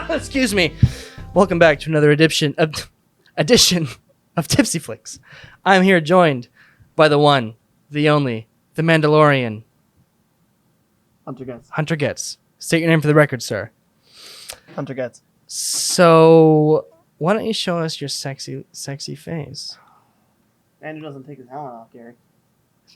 Excuse me. Welcome back to another edition of Tipsy Flicks. I'm here joined by the one, the only, the Mandalorian. Hunter Getz. State your name for the record, sir. Hunter Getz. So, why don't you show us your sexy face? Andrew doesn't take his helmet off, Gary.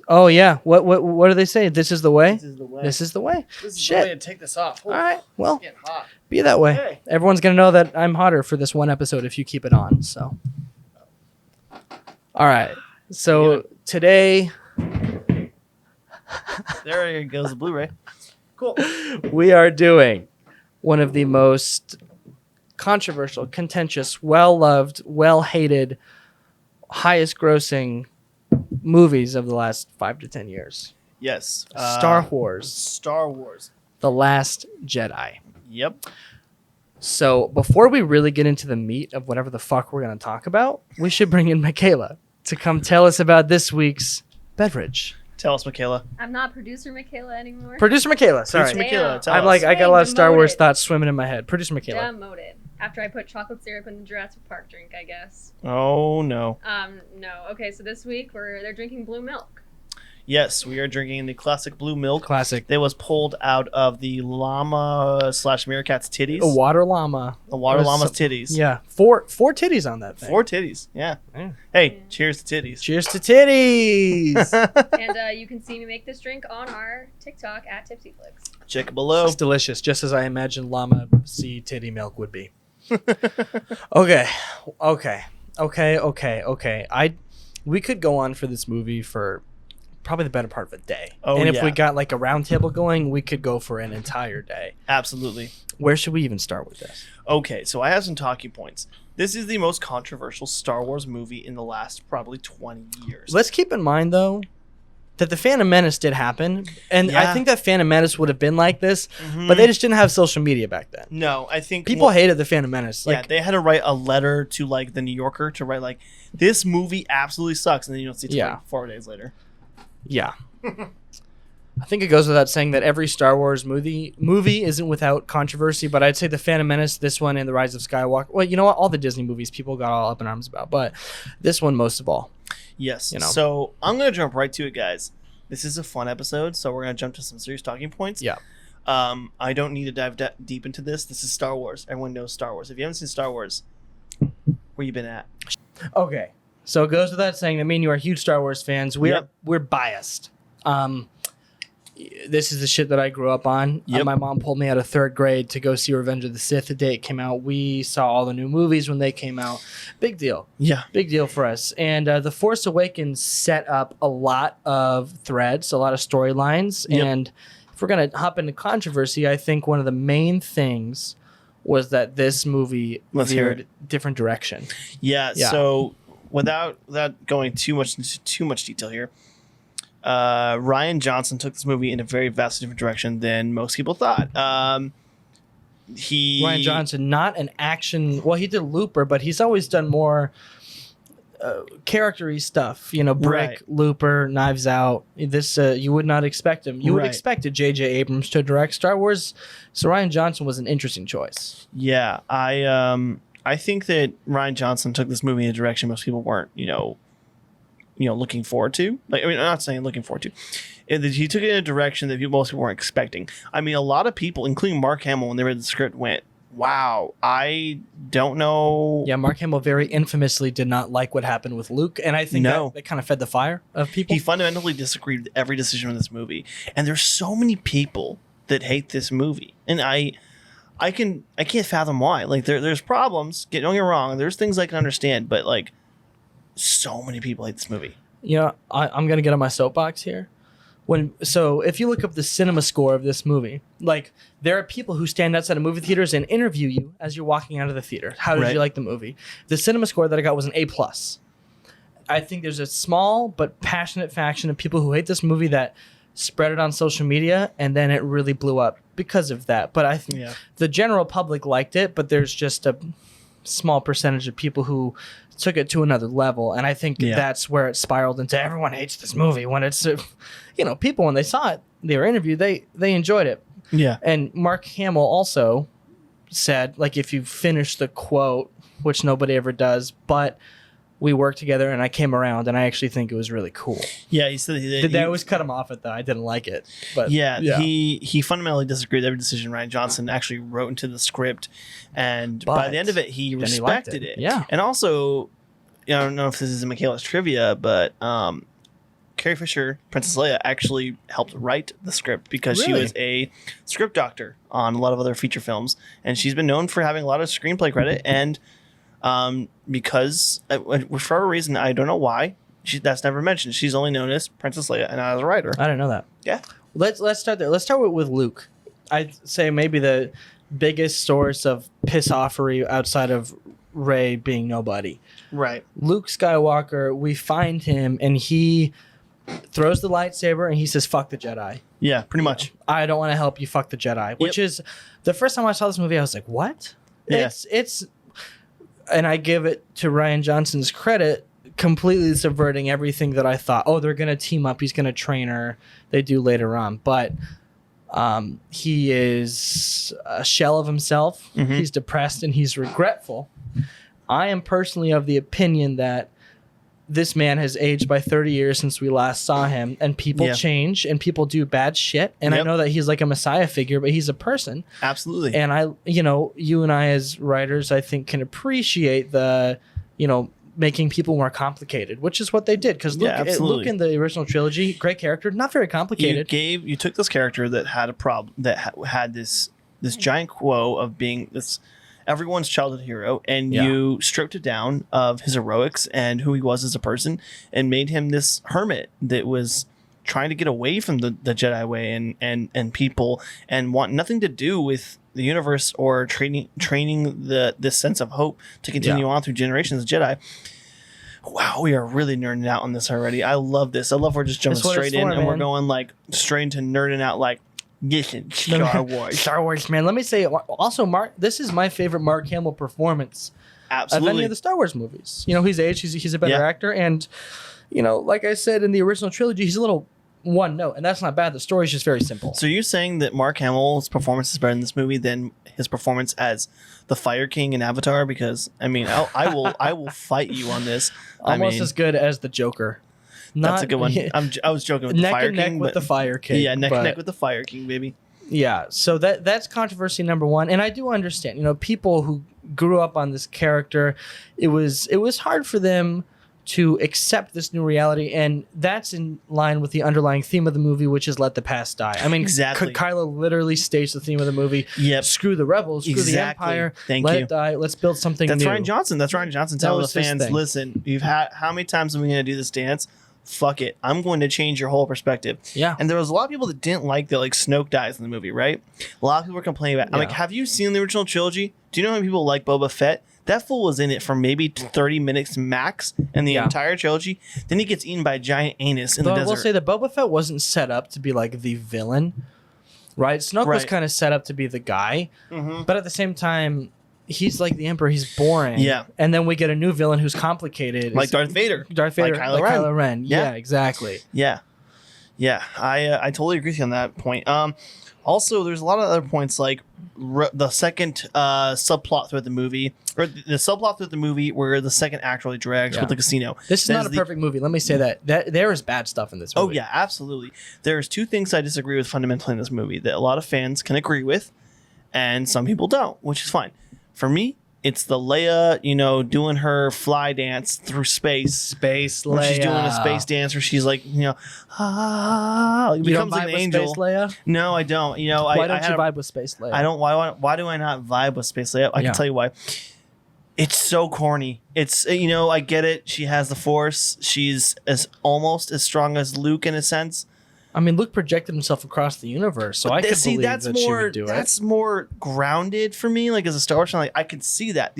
Oh yeah. What do they say? This is the way. This is the way. This is the way. This is Shit. the way to take this off. All right. Well, It's getting hot. be that way. Okay. Everyone's gonna know that I'm hotter for this one episode if you keep it on. So. All right. So today There goes the Blu-ray. Cool. we are doing one of the most controversial, contentious, well-loved, well-hated, highest-grossing movies of the last 5 to 10 years. Yes. Star Wars, Star Wars. The Last Jedi. Yep. So before we really get into the meat of whatever the fuck we're going to talk about, we should bring in Michaela to come tell us about this week's beverage. Tell us, Michaela. I'm not producer Michaela anymore. Producer Michaela, sorry. Producer Michaela, tell I'm us. like, I got a lot of Star Wars Demoted. thoughts swimming in my head. Producer Michaela. Demoted. After I put chocolate syrup in the Jurassic Park drink, I guess. Oh, no. No. Okay, so this week they're drinking blue milk. Yes, we are drinking the classic blue milk Classic. that was pulled out of the llama / meerkat's titties. A water llama. The water Or llama's some- titties. Yeah. Four titties on that thing. 4 titties. Yeah. Yeah. Hey, cheers to titties. Cheers to titties. And you can see me make this drink on our TikTok at Tipsyflix. Check it below. It's delicious, just as I imagine llama sea titty milk would be. Okay. We could go on for this movie for probably the better part of a day. Oh, and if yeah. we got like a round table going, we could go for an entire day. Absolutely. Where should we even start with this? Okay, so I have some talking points. This is the most controversial Star Wars movie in the last probably 20 years. Let's keep in mind, though, that the Phantom Menace did happen. And I Yeah. think that Phantom Menace would have been like this, Mhm. but they just didn't have social media back then. No, I think People hated the Phantom Menace. yeah, Like, they had to write a letter to like the New Yorker to write like this movie absolutely sucks, and then you don't see it till, Yeah. like 4 days later. yeah. I think it goes without saying that every Star Wars movie isn't without controversy, but I'd say the Phantom Menace, this one, and the Rise of Skywalker. Well, you know what? All the Disney movies people got all up in arms about, but this one most of all. Yes. You know. So I'm gonna jump right to it, guys. This is a fun episode, so we're gonna jump to some serious talking points. Yeah. I don't need to dive deep into this. This is Star Wars. Everyone knows Star Wars. If you haven't seen Star Wars, where you been at? Okay. So it goes without saying that me and you are huge Star Wars fans. Yep. We're biased. This is the shit that I grew up on. Yep. My mom pulled me out of 3rd grade to go see Revenge of the Sith the day it came out. We saw all the new movies when they came out. Big deal. Yeah. Big deal for us. And The Force Awakens set up a lot of threads, a lot of storylines. Yep. And if we're going to hop into controversy, I think one of the main things was that this movie Let's hear veered different direction. Yeah. Yeah. So without going too much into too much detail here, Rian Johnson took this movie in a very vastly different direction than most people thought. Rian Johnson, not an action. Well, he did Looper, but he's always done more character-y stuff. You know, Brick, Right. Looper, Knives Out. This you would not expect him. You would Right. expect a J.J. Abrams to direct Star Wars. So Rian Johnson was an interesting choice. Yeah, I think that Rian Johnson took this movie in a direction most people weren't, looking forward to. Like, I mean, I'm not saying looking forward to. He took it in a direction that most people weren't expecting. I mean, a lot of people, including Mark Hamill, when they read the script, went, "Wow, I don't know." Yeah, Mark Hamill very infamously did not like what happened with Luke, and I think No. that kind of fed the fire of people. He fundamentally disagreed with every decision in this movie, and there's so many people that hate this movie, and I can't fathom why. Like, there's problems. Don't get me wrong. There's things I can understand, but like, so many people hate this movie. You know, I'm gonna get on my soapbox here. So if you look up the cinema score of this movie, like there are people who stand outside of movie theaters and interview you as you're walking out of the theater. How did Right. you like the movie? The cinema score that I got was an A+. I think there's a small but passionate faction of people who hate this movie that spread it on social media, and then it really blew up because of that. But I think Yeah. the general public liked it, but there's just a small percentage of people who took it to another level, and I think Yeah. that's where it spiraled into everyone hates this movie. When it's, people when they saw it, they were interviewed, they enjoyed it. Yeah. And Mark Hamill also said, like, if you finish the quote, which nobody ever does, but we worked together and I came around and I actually think it was really cool. Yeah, he said Did they always cut him off at that? I didn't like it. But he fundamentally disagreed with every decision Ryan Johnson actually wrote into the script, and by the end of it, he respected it. Yeah, and also, I don't know if this is in Michaela's trivia, but Carrie Fisher, Princess Leia, actually helped write the script because she was a script doctor on a lot of other feature films, and she's been known for having a lot of screenplay credit. And because for whatever reason, I don't know why, that's never mentioned. She's only known as Princess Leia and not as a writer. I didn't know that. Yeah. Let's start there. Let's start with Luke. I'd say maybe the biggest source of piss-offery outside of Rey being nobody. Right. Luke Skywalker, we find him and he throws the lightsaber and he says, "Fuck the Jedi." Yeah, pretty much. I don't want to help you. Fuck the Jedi. Which is the first time I saw this movie, I was like, "What?" Yeah. It's, and I give it to Ryan Johnson's credit, completely subverting everything that I thought. Oh, they're gonna team up. He's gonna train her. They do later on, but he is a shell of himself. Mm-hmm. He's depressed and he's regretful. I am personally of the opinion that this man has aged by 30 years since we last saw him, and people change and people do bad shit. And I know that he's like a messiah figure, but he's a person. Absolutely. And you and I as writers, I think, can appreciate the, making people more complicated, which is what they did. Because Luke in the original trilogy, great character, not very complicated. You took this character that had a problem, that had this giant quo of being this everyone's childhood hero, and you stripped it down of his heroics and who he was as a person and made him this hermit that was trying to get away from the Jedi way and people, and want nothing to do with the universe or training this sense of hope to continue on through generations of Jedi. Wow, we are really nerding out on this already. I love this. I love we're just jumping straight in, and we're going like straight into nerding out like, listen, Star Wars. Star Wars, man. Let me say, also, Mark, this is my favorite Mark Hamill performance of any of the Star Wars movies. He's aged, he's a better actor, and, like I said, in the original trilogy, he's a little one note, and that's not bad. The story's just very simple. So you're saying that Mark Hamill's performance is better in this movie than his performance as the Fire King in Avatar? Because, I will fight you on this. Almost as good as the Joker. That's a good one. I was joking with the Fire King. Neck with the Fire King. Yeah, neck with the Fire King, baby. Yeah, so that's controversy number one, and I do understand. People who grew up on this character, it was hard for them to accept this new reality, and that's in line with the underlying theme of the movie, which is let the past die. I mean, exactly. Kylo literally states the theme of the movie. Yep. Screw the rebels. Screw the Empire. Let it die. Let's build something new. That's Ryan Johnson. That's Ryan Johnson telling the fans, listen, how many times are we going to do this dance? Fuck it. I'm going to change your whole perspective. Yeah. And there was a lot of people that didn't like that, like, Snoke dies in the movie, right? A lot of people were complaining about it. I'm like, have you seen the original trilogy? Do you know how many people like Boba Fett? That fool was in it for maybe 30 minutes max in the entire trilogy. Then he gets eaten by a giant anus in the desert. I will say that Boba Fett wasn't set up to be like the villain, right? Snoke was kind of set up to be the guy. Mm-hmm. But at the same time, he's like the Emperor. He's boring. Yeah. And then we get a new villain who's complicated. Like Darth Vader. Like Kylo Ren. Yeah, exactly. Yeah. Yeah. I totally agree with you on that point. Also, there's a lot of other points, like the second subplot throughout the movie, or the subplot throughout the movie where the second act really drags with the casino. This is not a perfect movie. Let me say that there is bad stuff in this movie. Oh, yeah, absolutely. There's two things I disagree with fundamentally in this movie that a lot of fans can agree with, and some people don't, which is fine. For me, it's the Leia, doing her fly dance through space. Space Leia. Where she's doing a space dance where she's like, you becomes don't an vibe angel. With Space Leia? No, I don't. Why don't you vibe with Space Leia? I don't. Why do I not vibe with Space Leia? I can tell you why. It's so corny. It's I get it. She has the Force. She's almost as strong as Luke in a sense. I mean, Luke projected himself across the universe, so I could believe that she would do it. That's more grounded for me. Like, as a Star Wars fan, I could see that.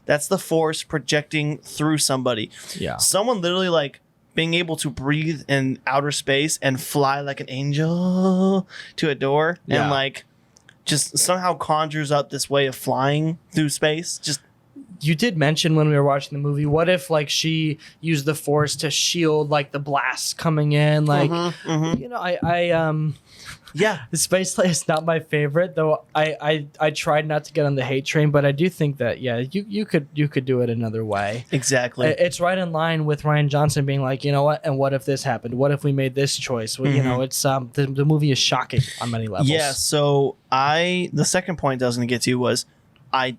That's the Force projecting through somebody. Yeah. Someone literally being able to breathe in outer space and fly like an angel to a door and just somehow conjures up this way of flying through space. Just you did mention when we were watching the movie, what if like she used the Force to shield like the blasts coming in? Like, you know, Yeah. the space play is not my favorite, though. I tried not to get on the hate train, but I do think that you could do it another way. Exactly. It's right in line with Rian Johnson being like, you know what, and what if this happened? What if we made this choice? Well, you know, it's the movie is shocking on many levels. Yeah. So the second point I was going to get to was I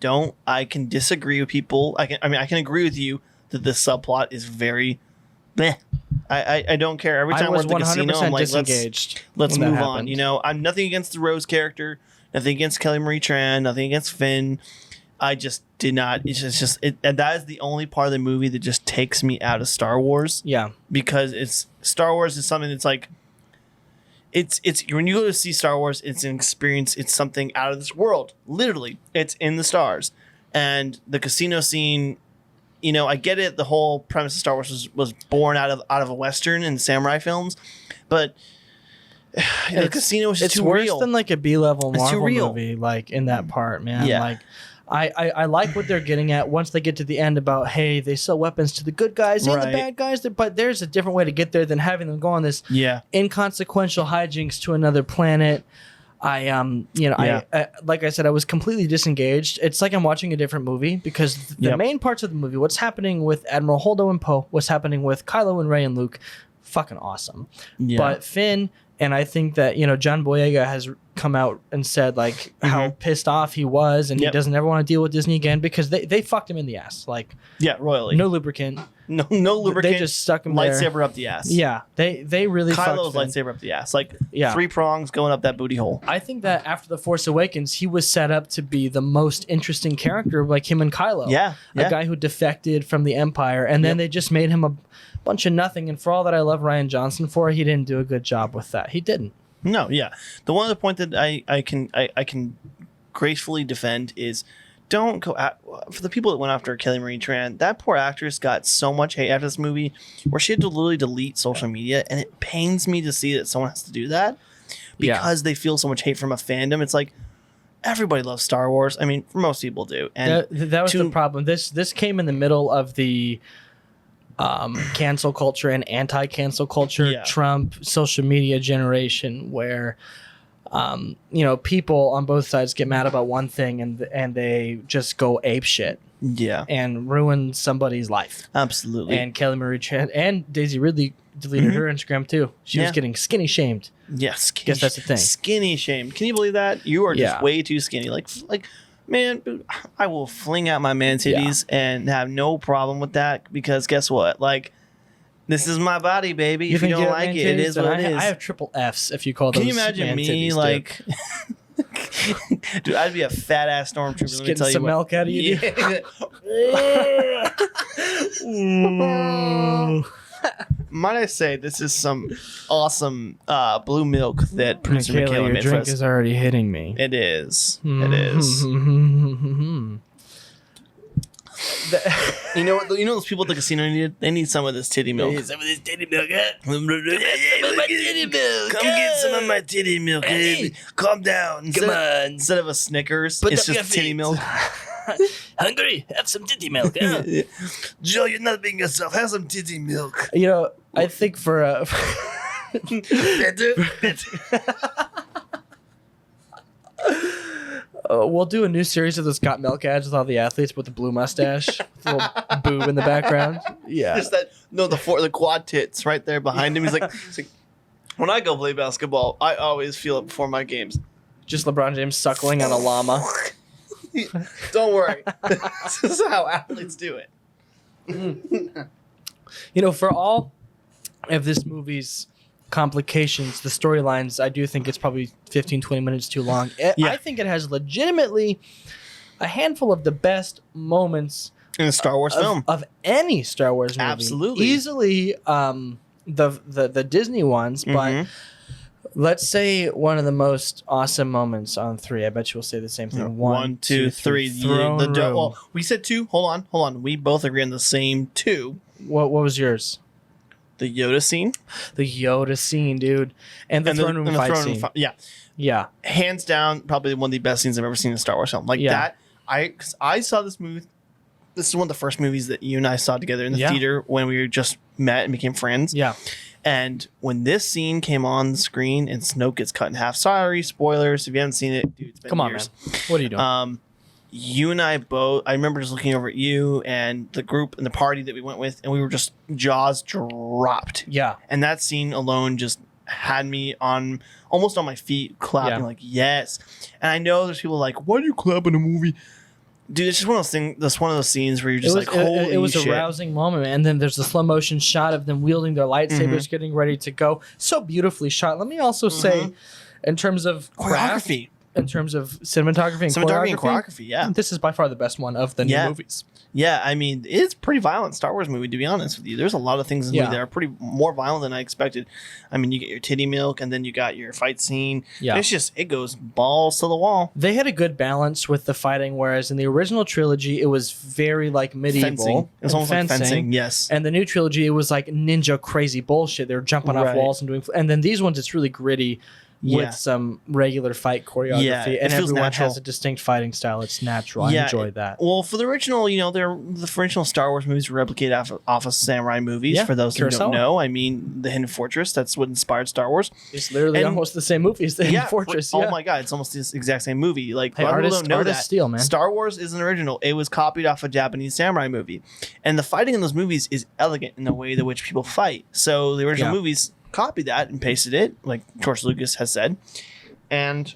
can disagree with people. I can agree with you that the subplot is very meh. I don't care. Every time we're at the casino, I'm like, let's move on. You know, I'm nothing against the Rose character, nothing against Kelly Marie Tran, nothing against Finn. I just did not. It's just and that is the only part of the movie that just takes me out of Star Wars. Yeah, because Star Wars is something that's like, it's when you go to see Star Wars, it's an experience. It's something out of this world. Literally, it's in the stars, and the casino scene. You know, I get it. The whole premise of Star Wars was born out of a Western and samurai films, but the casino is just too worse real. Than like a B-level It's too Marvel real. movie, like in that part, man. Yeah. Like, I like what they're getting at once they get to the end about, hey, they sell weapons to the good guys and the Right. bad guys, but there's a different way to get there than having them go on this inconsequential hijinks to another planet. Like I said, I was completely disengaged. It's like I'm watching a different movie because the main parts of the movie, what's happening with Admiral Holdo and Poe, what's happening with Kylo and Rey and Luke, fucking awesome. Yeah. But Finn, and I think that, you know, John Boyega has come out and said like how pissed off he was and he doesn't ever want to deal with Disney again because they fucked him in the ass. Like, royally. no lubricant. No lubricant. They just stuck him there. Lightsaber up the ass. Yeah, they really Kylo's fucked Finn. lightsaber up the ass. Like 3 prongs going up that booty hole. I think that after The Force Awakens, he was set up to be the most interesting character, like him and Kylo. Yeah. A guy who defected from the Empire, and then they just made him a bunch of nothing. And for all that I love Rian Johnson for, he didn't do a good job with that. He didn't. No, yeah. The one other point that I can gracefully defend is don't go at for the people that went after Kelly Marie Tran. That poor actress got so much hate after this movie where she had to literally delete social media, and it pains me to see that someone has to do that because they feel so much hate from a fandom. It's like everybody loves Star Wars. I mean, most people do. And that was the problem. This came in the middle of the cancel culture and anti-cancel culture, Trump social media generation, where you know, people on both sides get mad about one thing and they just go ape shit. Yeah. And ruin somebody's life. Absolutely. And Kelly Marie Tran and Daisy Ridley deleted her Instagram too. She was getting skinny shamed. Yes. Guess that's the thing. Skinny shamed. Can you believe that? You are just way too skinny. Like man, I will fling out my man titties and have no problem with that because guess what? Like, this is my body, baby. If you don't like it, it is what it is. I have triple Fs if you call those. Can you imagine me like? Dude, I'd be a fat ass stormtrooper. Just getting some milk out of you. Might I say this is some awesome blue milk that producer Michaela your made for drink us. is already hitting me. It is. It is. You know those people at the casino needed? They need some of this titty milk. Some of this titty milk. Come get some of my titty milk. Calm down. Come on. Instead of a Snickers, it's just titty milk. Hungry? Have some titty milk. Huh? Joe, you're not being yourself. Have some titty milk. You know, I think for we'll do a new series of the Scott Milk ads with all the athletes with the blue mustache, with a little boob in the background. Yeah, just that. No, the quad tits right there behind him. He's like, when I go play basketball, I always feel it before my games. Just LeBron James suckling on a llama. Don't worry, this is how athletes do it. You know, for all of this movie's complications, the storylines, I do think it's probably 15, 20 minutes too long. I think it has legitimately a handful of the best moments in a Star Wars film of any Star Wars movie. Absolutely. Easily the Disney ones, but let's say one of the most awesome moments on 3. I bet you will say the same thing. 1, 2, 3. Throne room. Well, we said 2. Hold on. We both agree on the same 2. What was yours? The Yoda scene. The Yoda scene, dude. And the throne room fight scene. Yeah. Hands down, probably one of the best scenes I've ever seen in a Star Wars film. Like that. I saw this movie this is one of the first movies that you and I saw together in the Yeah. theater when we just met and became friends. Yeah. And when this scene came on the screen and Snoke gets cut in half, sorry, spoilers. If you haven't seen it, dude, it's been Come on, years. man. What are you doing? You and I both, I remember just looking over at you and the group and the party that we went with, and we were just jaws dropped. Yeah. And that scene alone just had me on almost on my feet clapping, Yeah. like, yes. And I know there's people like, why do you clap in a movie? Dude, it's just one of those things. That's one of those scenes where you're just like, holy it was shit. a rousing moment, and then there's the slow motion shot of them wielding their lightsabers, getting ready to go. So beautifully shot. Let me also say, in terms of craft, Choreography. in terms of cinematography and Cinematography, yeah. this is by far the best one of the new Yeah. movies. Yeah, I mean, it's pretty violent Star Wars movie, to be honest with you. There's a lot of things in the movie that are pretty more violent than I expected. I mean, you get your titty milk, and then you got your fight scene. Yeah. It's just, it goes balls to the wall. They had a good balance with the fighting, whereas in the original trilogy, it was very like medieval. Fencing. It was and almost like fencing, yes. And the new trilogy, it was like ninja crazy bullshit. They were jumping off Right. walls and doing. And then these ones, it's really gritty Yeah. with some regular fight choreography, Yeah, it and feels everyone natural. has a distinct fighting style. It's natural. Yeah, I enjoy that. Well, for the original, you know, the original Star Wars movies were replicated off of samurai movies. Yeah, For those who Kurosawa. don't know, I mean, the Hidden Fortress, that's what inspired Star Wars. It's literally And- almost the same movie as the Hidden Fortress. Oh yeah. my God, it's almost the exact same movie. Like, Hey, a lot of people artist- don't know artist that. steal, man. Star Wars isn't original. It was copied off a Japanese samurai movie. And the fighting in those movies is elegant in the way that which people fight. So the original Yeah. movies copied that and pasted it, like George Lucas has said. And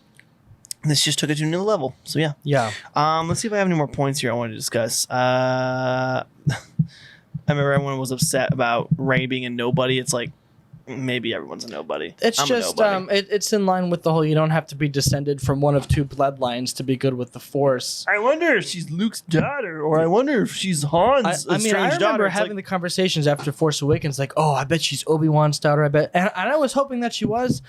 this just took it to another level. So yeah. Yeah. Let's see if I have any more points here I want to discuss. I remember everyone was upset about Rey being a nobody. It's like, maybe everyone's a nobody. It's I'm a just nobody. it's in line with the whole you don't have to be descended from one of two bloodlines to be good with the Force. I wonder if she's Luke's daughter, or I wonder if she's Han's I strange I remember daughter. It's having the conversations after Force Awakens, like, oh, I bet she's Obi-Wan's daughter. I bet, and I was hoping that she was.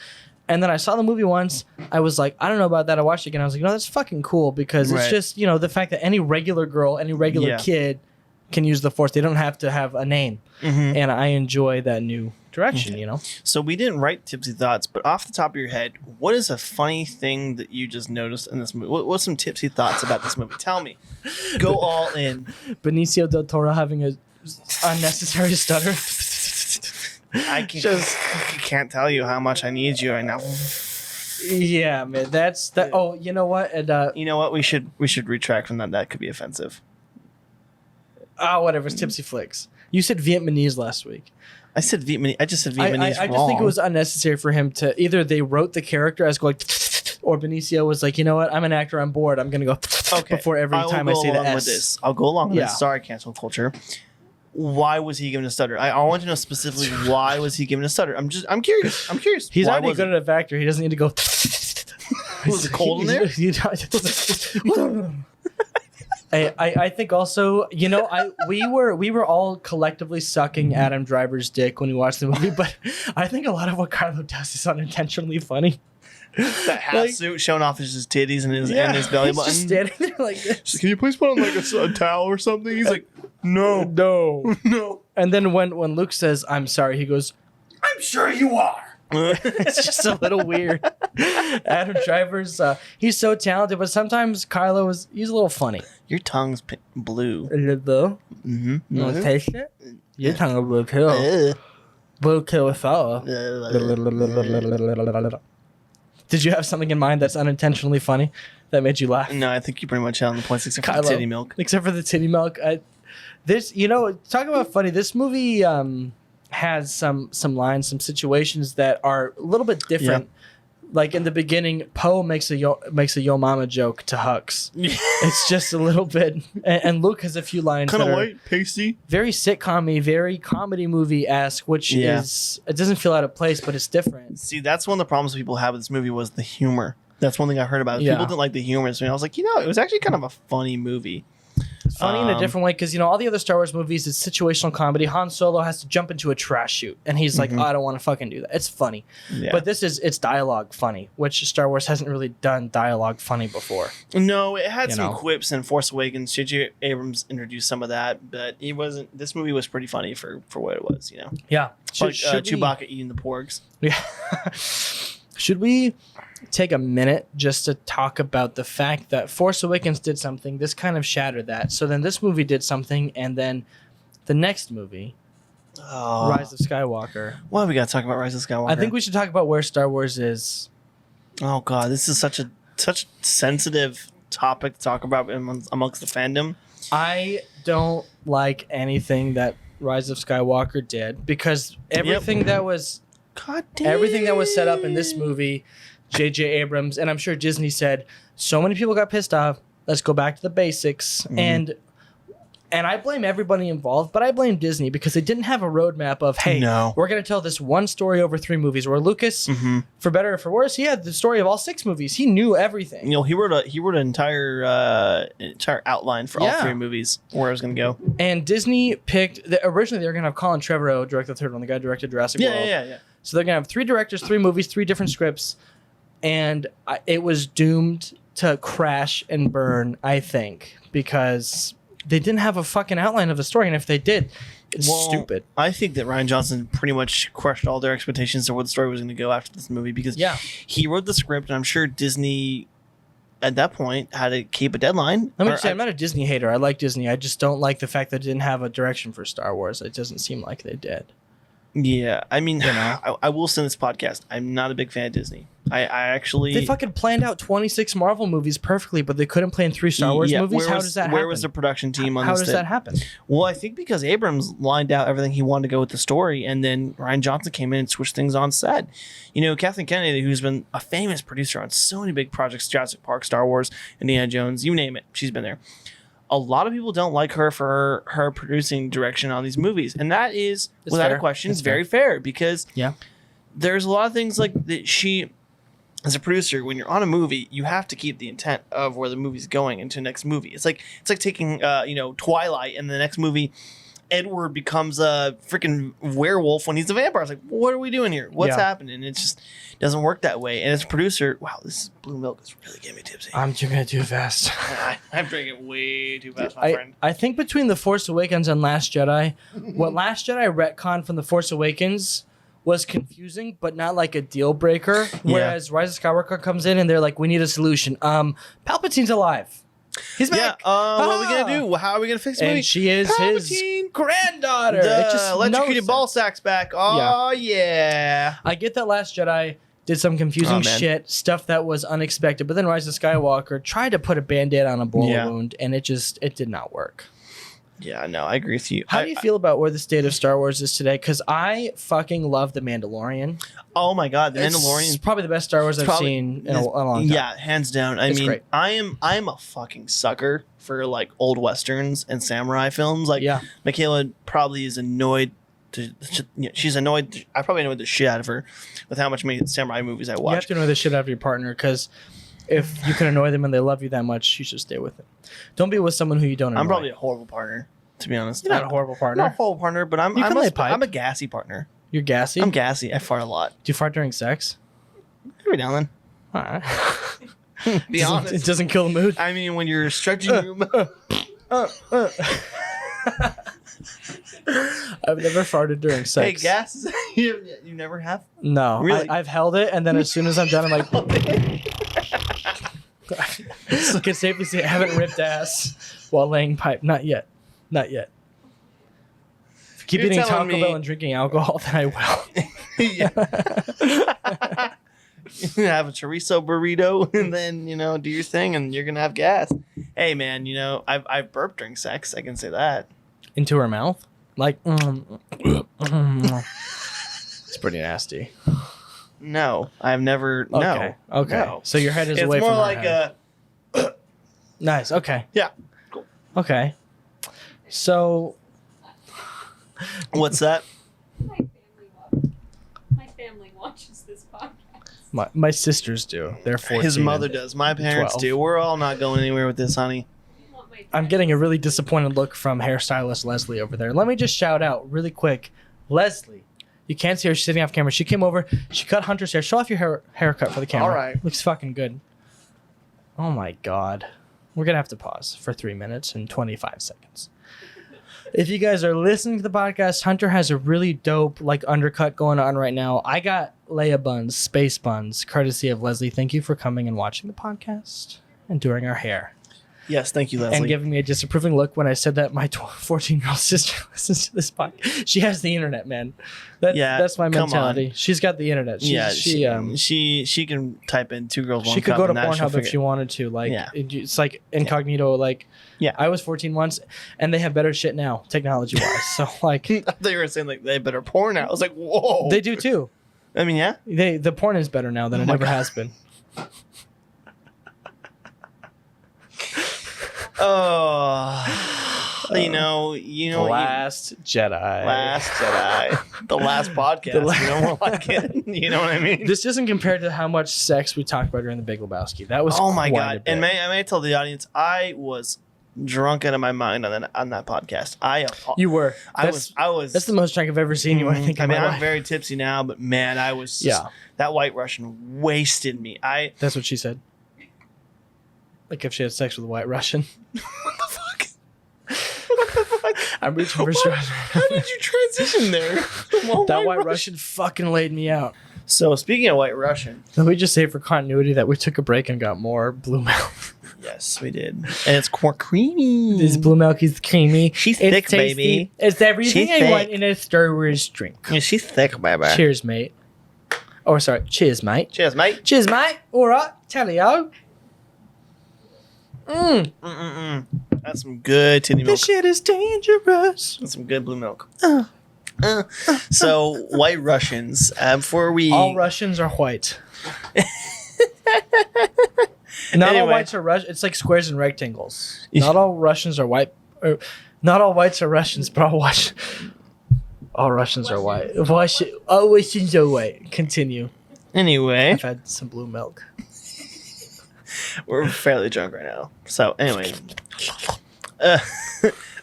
And then I saw the movie once. I was like, I don't know about that. I watched it again. I was like, no, that's fucking cool because it's Right. just, you know, the fact that any regular girl, any regular Yeah. kid can use the Force. They don't have to have a name. Mhm. And I enjoy that new direction, you know? So we didn't write tipsy thoughts, but off the top of your head, what is a funny thing that you just noticed in this movie? What's some tipsy thoughts about this movie? Tell me. Go all in. Benicio del Toro having a unnecessary stutter. I can't tell you how much I need you right now. Yeah, man. That's that. Oh, you know what? And You know what? We should retract from that. That could be offensive. whatever. It's Tipsy Flicks. You said Vietnamese last week. I said Vietnamese. I just said I Vietnamese just wrong. think it was unnecessary for him to either they wrote the character as going, or Benicio was like, you know what? I'm an actor. I'm bored. I'm gonna go before every will time I go say the along with S. this. I'll go along with Yeah. this. Sorry, cancel culture. Why was he given a stutter? I want to know specifically why was he given a stutter. I'm curious. He's Why already was good it? at a actor. He doesn't need to go. Was it cold in there? I think also, you know, we were all collectively sucking Adam Driver's dick when we watched the movie, but I think a lot of what Carlo does is unintentionally funny. That hat Like- suit showing off his titties and his belly he's button. just standing there like this. Can you please put on like a towel or something? He's like, no, No. no. And then when Luke says, "I'm sorry," he goes, I'm sure you are. it's just a little weird. Adam Driver's he's so talented, but sometimes he's a little funny. Your tongue's blue. A little. Mm-hmm. You want to taste it? Your tongue is blue too. Blue too with sour. Did you have something in mind that's unintentionally funny that made you laugh? No, I think you pretty much hit on the points except for the Kylo. titty milk. Except for the titty milk. Talk about funny. This movie has some lines, some situations that are a little bit different. Like in the beginning, Poe makes a yo mama joke to Hux. It's just a little bit, and Luke has a few lines Kind that of are white, pasty. very sitcom-y, very comedy movie-esque, which is it doesn't feel out of place, but it's different. See, that's one of the problems people have with this movie was the humor. That's one thing I heard about. Yeah. People didn't like the humor, so I was like, it was actually kind of a funny movie. It's funny in a different way because all the other Star Wars movies, it's situational comedy. Han Solo has to jump into a trash chute, and he's like, "Oh, I don't want to fucking do that." It's funny, Yeah. but it's dialogue funny, which Star Wars hasn't really done dialogue funny before. No, it had You some know. quips in Force Awakens. J.J. Abrams introduced some of that, but it wasn't. This movie was pretty funny for what it was. Yeah, Like Chewbacca eating the porgs. Yeah. should we take a minute just to talk about the fact that Force Awakens did something, this kind of shattered that. So then this movie did something, and then the next movie, Rise of Skywalker. Why we got to talk about Rise of Skywalker? I think we should talk about where Star Wars is. Oh God, this is such a sensitive topic to talk about amongst the fandom. I don't like anything that Rise of Skywalker did because everything that was set up in this movie, J.J. Abrams, and I'm sure Disney said, so many people got pissed off. Let's go back to the basics. And I blame everybody involved, but I blame Disney because they didn't have a roadmap of, hey, we're going to tell this one story over 3 movies. Where Lucas, for better or for worse, he had the story of all 6 movies. He knew everything. You know, he wrote an entire outline for all 3 movies where it was going to go. And Disney picked originally they were going to have Colin Trevorrow direct the 3rd one. The guy who directed Jurassic World. Yeah. So they're going to have 3 directors, 3 movies, 3 different scripts, and it was doomed to crash and burn. I think because they didn't have a fucking outline of the story, and if they did, it's stupid. I think that Rian Johnson pretty much crushed all their expectations of where the story was going to go after this movie because he wrote the script, and I'm sure Disney at that point had to keep a deadline. Let me say, I'm not a Disney hater. I like Disney. I just don't like the fact that they didn't have a direction for Star Wars. It doesn't seem like they did. Yeah, I mean, I will say this podcast. I'm not a big fan of Disney. I actually... They fucking planned out 26 Marvel movies perfectly, but they couldn't plan 3 Star Wars movies? How does that happen? Where was the production team on this? How does that happen? Well, I think because Abrams lined out everything he wanted to go with the story, and then Rian Johnson came in and switched things on set. You know, Kathleen Kennedy, who's been a famous producer on so many big projects, Jurassic Park, Star Wars, Indiana Jones, you name it, she's been there. A lot of people don't like her for her producing direction on these movies. And that is, without a question, it's very fair because there's a lot of things like that she, as a producer, when you're on a movie, you have to keep the intent of where the movie's going into the next movie. It's like taking, Twilight and the next movie, Edward becomes a freaking werewolf when he's a vampire. It's like, what are we doing here? What's happening? And it just doesn't work that way. And as a producer, wow, this blue milk is really getting me tipsy. I'm drinking it too fast. I'm drinking way too fast, my friend. I think between The Force Awakens and Last Jedi, what Last Jedi retconned from The Force Awakens was confusing, but not like a deal breaker. Whereas Rise of Skywalker comes in and they're like, we need a solution. Palpatine's alive. He's back. What are we gonna do? How are we gonna fix the movie? And she is his granddaughter. The electrocuted ball sack's back. Oh yeah. I get that Last Jedi did some confusing shit, stuff that was unexpected, but then Rise of Skywalker tried to put a band-aid on a bullet wound, and it did not work. Yeah, no, I agree with you. How do you feel about where the state of Star Wars is today? Because I fucking love The Mandalorian. Oh my God, The Mandalorian is probably the best Star Wars I've seen in a long time. Yeah, hands down. I mean, great. I'm a fucking sucker for like old westerns and samurai films. Like, Michaela probably is annoyed. She's annoyed. I probably annoyed the shit out of her with how much samurai movies I watch. You have to annoy the shit out of your partner because if you can annoy them and they love you that much, you should stay with them. Don't be with someone who you don't annoy. I'm probably a horrible partner, to be honest. You're not a horrible partner. I'm not a horrible partner, but I'm a gassy partner. You're gassy? I'm gassy. I fart a lot. Do you fart during sex? Every now and then. All right. Be honest. It doesn't kill the mood? I mean, when you're stretching your mouth. I've never farted during sex. Hey, gas? You never have? No. Really? I've held it, and then as soon as I'm done, I'm like... I can safely say I haven't ripped ass while laying pipe. Not yet. Not yet. If I keep eating Taco Bell and drinking alcohol, then I will. Have a chorizo burrito and then, do your thing and you're going to have gas. Hey, man, I've burped during sex. I can say that. Into her mouth? Like, it's pretty nasty. No, I've never. Okay. No. Okay. No. So your head is away from her head. It's more like a. Nice. Okay. Yeah. Cool. Okay. So. What's that? My family watches this podcast. My sisters do. They're 14. His mother does. My parents 12. do. We're all not going anywhere with this, honey. I'm getting a really disappointed look from hairstylist Leslie over there. Let me just shout out really quick. Leslie. You can't see her. She's sitting off camera. She came over. She cut Hunter's hair. Show off your haircut for the camera. All right. Looks fucking good. Oh, my God. We're going to have to pause for 3 minutes and 25 seconds. If you guys are listening to the podcast, Hunter has a really dope like undercut going on right now. I got Leia buns, space buns, courtesy of Leslie. Thank you for coming and watching the podcast and doing our hair. Yes, thank you, Leslie. And giving me a disapproving look when I said that my 14-year-old sister listens to this podcast. She has the internet, man. That's my mentality. She's got the internet. She can type in 2 girls, 1 cup. She could go to Pornhub if she wanted to. Like, it's like incognito. Like, I was 14 once, and they have better shit now, technology-wise. So, like, I thought you were saying like they have better porn now. I was like, whoa. They do too. I mean, yeah. The porn is better now than it ever has been. Oh, you know. Last Jedi. The last podcast. You know, more like it. You know what I mean? This isn't compared to how much sex we talked about during the Big Lebowski. That was oh my god. And I may tell the audience, I was drunk out of my mind on that podcast. You were. I was. That's the most drunk I've ever seen you. I think. I mean, I'm very tipsy now, but man, I was. That White Russian wasted me. That's what she said. Like if she had sex with a White Russian. What the fuck? I'm reaching for straws. How did you transition there? That White Russian fucking laid me out. So speaking of White Russian, let me just say for continuity that we took a break and got more blue milk. Yes, we did, and it's more creamy. This blue milk is creamy. She's thick, tasty. Baby. It's everything I want in a Star Wars drink. Yeah, she's thick, baby. Cheers, mate. Oh, sorry. Cheers, mate. Cheers, mate. Cheers, mate. All right, tally-o. That's some good titty milk. This shit is dangerous. That's some good blue milk. So, White Russians. Before we... All Russians are white. Not all whites are Russian. It's like squares and rectangles. Not all Russians are white. Not all whites are Russians, but all Russians are white. All Russians are white. Continue. Anyway. I've had some blue milk. We're fairly drunk right now. So, anyway.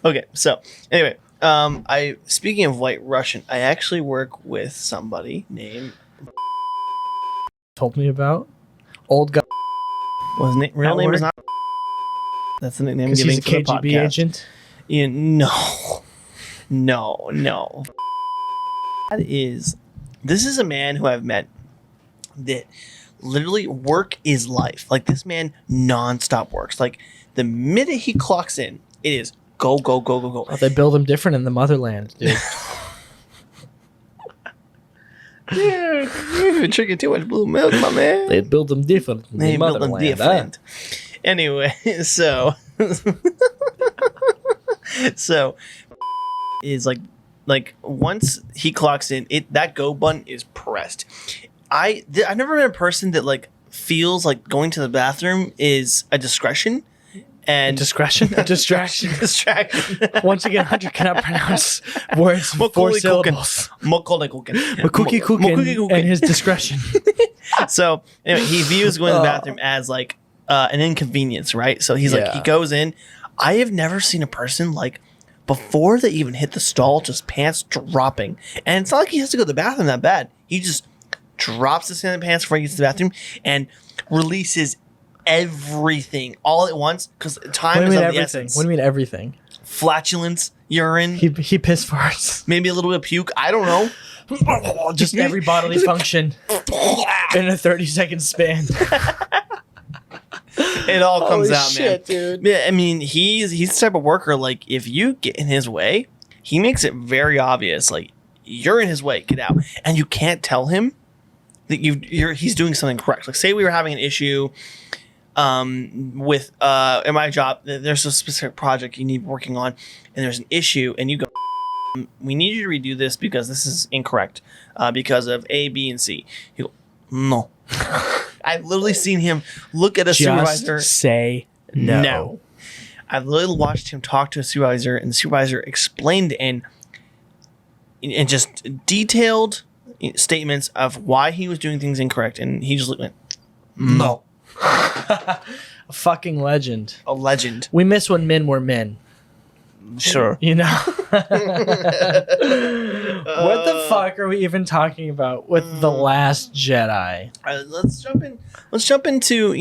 Okay, so, anyway. Speaking of White Russian, I actually work with somebody named... Told me about? Old guy. Well, his real name is not... That's the nickname I'm giving he's a KGB agent? Yeah, no. This is a man who I've met that literally work is life. Like, this man nonstop works. Like, the minute he clocks in, it is go, go, go, go, go. Oh, they build them different in the motherland, dude. Dude, you've been drinking too much blue milk, my man. They build them different in the motherland. Anyway, so... so... is like once he clocks in, that go button is pressed. I've never been a person that like feels like going to the bathroom is a discretion and a distraction. Distraction. Once again, Hunter cannot pronounce words in 4 syllables. Makuki Kukin and his discretion. So anyway, he views going to the bathroom as like an inconvenience, right? So he's like, he goes in. I have never seen a person like before they even hit the stall, just pants dropping. And it's not like he has to go to the bathroom that bad. He just drops his in the pants before he gets to the bathroom and releases everything all at once because time is of the essence. What do you mean everything? Flatulence, urine. He piss farts. Maybe a little bit of puke. I don't know. Just every bodily function in a 30-second span. It all comes out, shit, man. Dude. Yeah, I mean, he's the type of worker, like, if you get in his way, he makes it very obvious, like, you're in his way, get out. And you can't tell him that he's doing something correct. Like, say we were having an issue with in my job, there's a specific project you need working on, and there's an issue, and you go, we need you to redo this because this is incorrect because of A, B, and C. You go, no. I've literally seen him look at a supervisor. Say no. I've literally watched him talk to a supervisor, and the supervisor explained and just detailed statements of why he was doing things incorrect, and he just went, no. A fucking legend. A legend. We miss when men were men. Sure. You know? What the fuck are we even talking about with The Last Jedi? Let's jump into,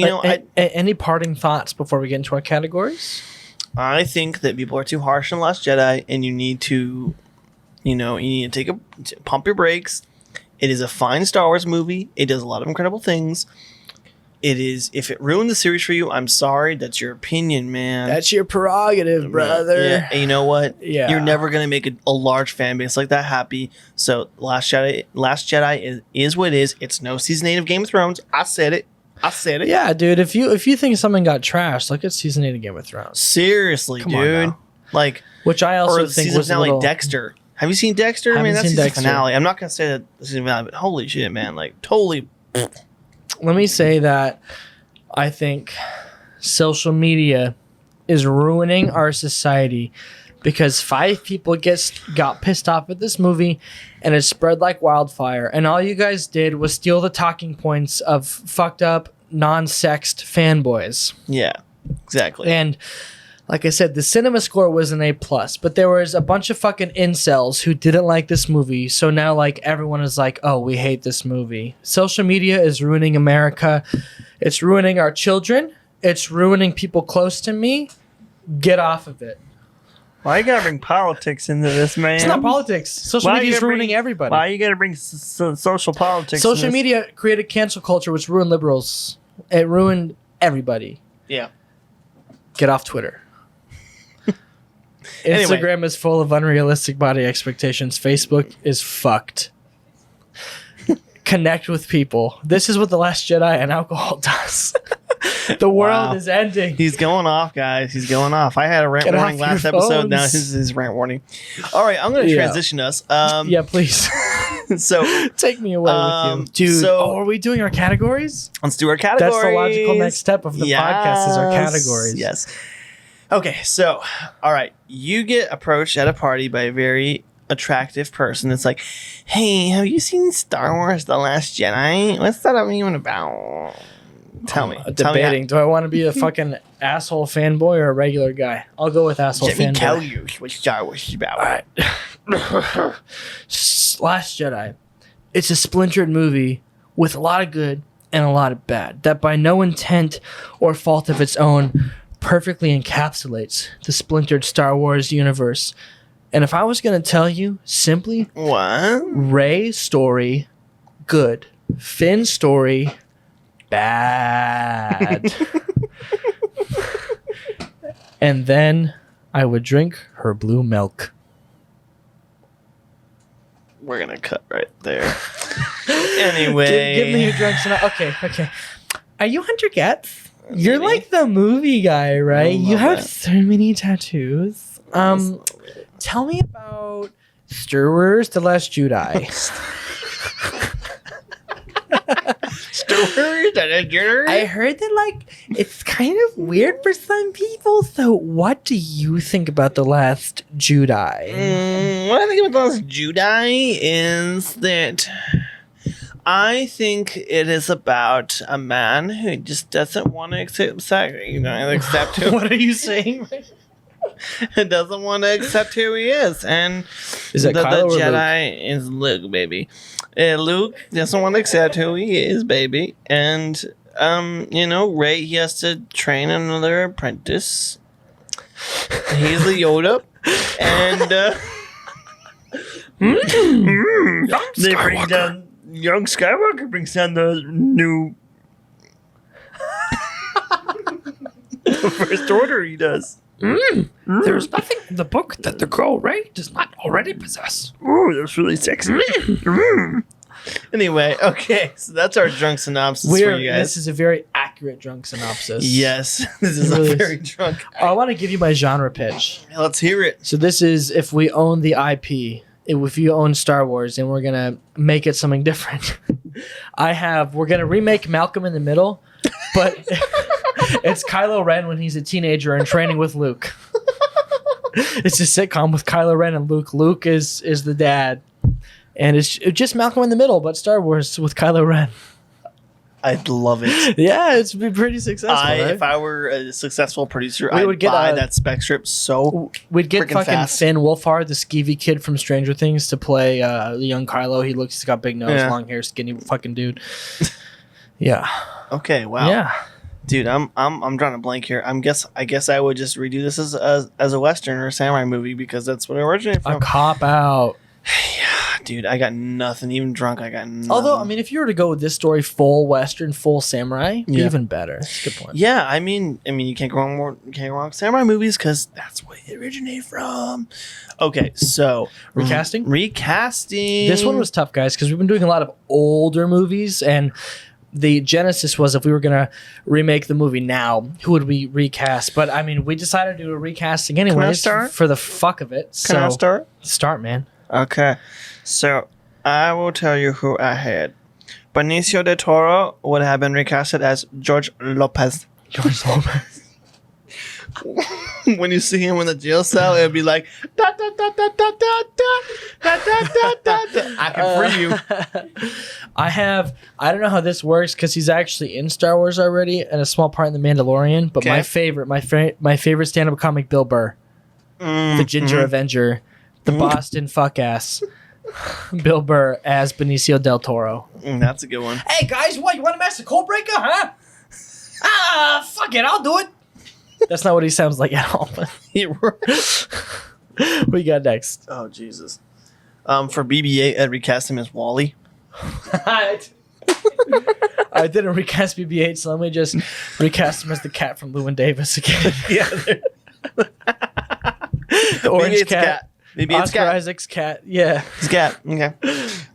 any parting thoughts before we get into our categories? I think that people are too harsh on Last Jedi, and you need to, pump your brakes. It is a fine Star Wars movie. It does a lot of incredible things. It is. If it ruined the series for you, I'm sorry. That's your opinion, man. That's your prerogative, brother. Yeah, and you know what? Yeah. You're never gonna make a large fan base like that happy. So Last Jedi is what it is. It's no season 8 of Game of Thrones. I said it. Yeah, dude. If you think something got trashed, look at season 8 of Game of Thrones. Seriously, Come on dude. now. Like, Which I also or the think season was a finale little. Dexter. Have you seen Dexter? I Haven't mean, that's seen season Dexter. finale. I'm not gonna say that the season finale, but holy shit, man! Like, totally. Let me say that I think social media is ruining our society because 5 people got pissed off at this movie and it spread like wildfire. And all you guys did was steal the talking points of fucked up, non-sexed fanboys. Yeah, exactly. And like I said, the cinema score was an A+, but there was a bunch of fucking incels who didn't like this movie. So now like everyone is like, oh, we hate this movie. Social media is ruining America. It's ruining our children. It's ruining people close to me. Get off of it. Why you gotta bring politics into this, man? It's not politics. Social media is ruining everybody. Why you gotta bring social politics? Social media created cancel culture, which ruined liberals. It ruined everybody. Yeah. Get off Twitter. Anyway. Instagram is full of unrealistic body expectations. Facebook is fucked. Connect with people. This is what The Last Jedi and alcohol does. The world Wow. is ending. He's going off, guys. He's going off. I had a rant Get warning off last your episode. Now phones. this is his rant warning. All right, I'm going to Yeah. transition us. Yeah, please. So Take me away with you. Dude, are we doing our categories? let's do our categories. That's the logical next step of the podcast is our categories. Yes. Okay, so, all right. You get approached at a party by a very attractive person. It's like, hey, have you seen Star Wars The Last Jedi? What's that even about? Tell me. Tell me Debating. Do I want to be a fucking asshole fanboy or a regular guy? I'll go with asshole Let me fanboy. tell you what Star Wars is about. All right. Last Jedi. It's a splintered movie with a lot of good and a lot of bad that by no intent or fault of its own perfectly encapsulates the splintered Star Wars universe. And if I was going to tell you simply, What? Rey's story, good. Finn's story, bad. And then I would drink her blue milk. We're going to cut right there. Anyway. Give me your drinks. Okay. Are you Hunter Getz? You're Maybe. like the movie guy, right? I You love have that. so many tattoos. Tell me about Star Wars: The Last Jedi. I heard that like it's kind of weird for some people. So, what do you think about The Last Jedi? What I think about those Jedi is that I think it is about a man who just doesn't want to accept who What are you saying? doesn't want to accept who he is, and Is it the Kylo or Jedi is Luke, baby. Luke doesn't want to accept who he is, baby, and Rey, he has to train another apprentice. He's the Yoda, and they bring down young Skywalker brings down the new the First Order. He does. There's nothing in the book that the girl Rey does not already possess. Ooh, that's really sexy. Anyway, okay, so that's our drunk synopsis for you guys. This is a very accurate drunk synopsis. Yes, this is Really a is. very drunk. I want to give you my genre pitch. Let's hear it. So this is if we own the IP, if you own Star Wars, and we're gonna make it something different. We're gonna remake Malcolm in the Middle, but it's Kylo Ren when he's a teenager and training with Luke. It's a sitcom with Kylo Ren and Luke. Luke is the dad, and it's just Malcolm in the Middle, but Star Wars with Kylo Ren. I'd love it. Yeah, it's been pretty successful. Right? If I were a successful producer, We I'd would get buy a- that spec strip so We'd get freaking fucking fast. Finn Wolfhard, the skeevy kid from Stranger Things, to play the young Kylo. He's got big nose, Yeah. long hair, skinny fucking dude. Yeah. Okay, wow. Yeah. Dude, I'm drawing a blank here. I guess I would just redo this as a western or a samurai movie because that's what it originated A from. cop out. Yeah, dude, I got nothing. Even drunk, I got nothing. Although, I mean, if you were to go with this story, full western, full samurai, Yeah. even better. That's a good point. Yeah, I mean, you can't go wrong. You can't go wrong with samurai movies because that's where it originated from. Okay, so Recasting? Recasting. This one was tough, guys, because we've been doing a lot of older movies, and the genesis was if we were going to remake the movie now, who would we recast? But, I mean, we decided to do a recasting anyways start? for the fuck of it. Can I start? Start, man. Okay, so I will tell you who I had. Benicio del Toro would have been recasted as George Lopez. George Lopez. When you see him in the jail cell, it'd be like da da da da da da da da da da da. I can free you. I don't know how this works because he's actually in Star Wars already and a small part in The Mandalorian. But Okay. my favorite stand-up comic, Bill Burr, the Ginger Avenger, the Boston fuck ass, Bill Burr as Benicio del Toro. That's a good one. Hey guys, what you want to match the code breaker, huh? Fuck it, I'll do it. That's not what he sounds like at all. But what you got next? Oh Jesus. For BB-8, I'd recast him as Wally. I didn't recast BB-8, so let me just recast him as the cat from Llewyn Davis again. Yeah. The orange BB-8's cat. Maybe it's Oscar cat. Isaac's cat. Yeah. It's cat. Okay.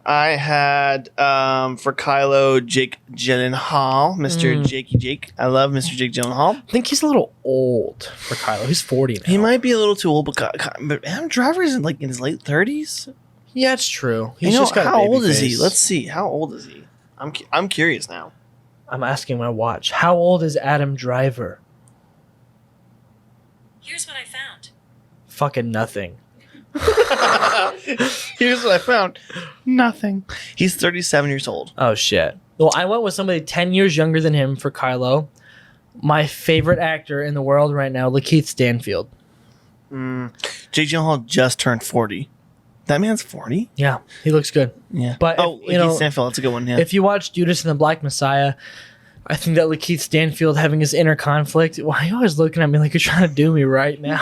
I had for Kylo Jake Gyllenhaal, Mr. Jakey Jake. I love Mr. Jake Gyllenhaal. I think he's a little old for Kylo. He's 40 now. He might be a little too old, but Adam Driver is in his late 30s. Yeah, it's true. You He's know, just got a how baby old is he? face. Let's see. How old is he? I'm curious now. I'm asking my watch. How old is Adam Driver? Here's what I found. Fucking nothing. Here's what I found. Nothing. He's 37 years old. Oh, shit. Well, I went with somebody 10 years younger than him for Kylo. My favorite actor in the world right now, Lakeith Stanfield. Jake Gyllenhaal just turned 40. That man's 40? Yeah, he looks good. Yeah. But oh, if, you know, Lakeith Stanfield. That's a good one. Yeah. If you watch Judas and the Black Messiah, I think that Lakeith Stanfield having his inner conflict. Why are you always looking at me like you're trying to do me right now?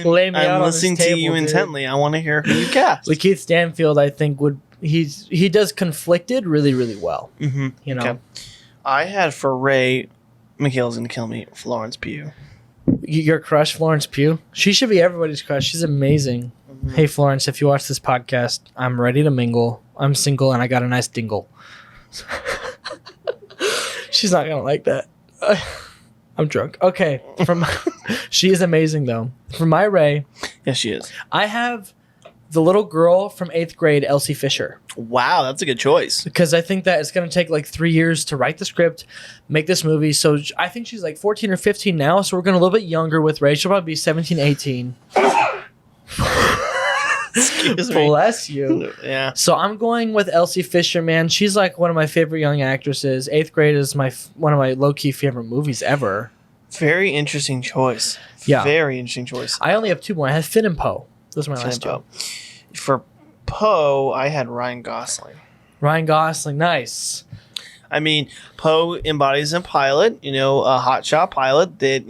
Lay me out I'm on this listening to table, you dude. intently. I want to hear who you cast. Lakeith Stanfield, I think he does conflicted really, really well. Mm-hmm. You know, Okay. I had for Ray, Mikhail's gonna kill me. Florence Pugh. Your crush, Florence Pugh. She should be everybody's crush. She's amazing. Hey, Florence, if you watch this podcast, I'm ready to mingle. I'm single and I got a nice dingle. She's not gonna like that. I'm drunk. Okay, she is amazing though. For my Ray, Yes, she is. I have the little girl from 8th grade, Elsie Fisher, Wow, that's a good choice. because I think that it's gonna take like 3 years to write the script, make this movie. So I think she's like 14 or 15 now. So we're going a little bit younger with Ray. She'll probably be 17, 18. Excuse me. Bless you. Yeah. So I'm going with Elsie Fisher, man. She's like one of my favorite young actresses. 8th grade is one of my low-key favorite movies ever. Very interesting choice. Yeah. Very interesting choice. I only have two more. I have Finn and Poe. Those are my last two. Poe. For Poe, I had Ryan Gosling. Ryan Gosling, nice. I mean, Poe embodies a pilot, a hotshot pilot that,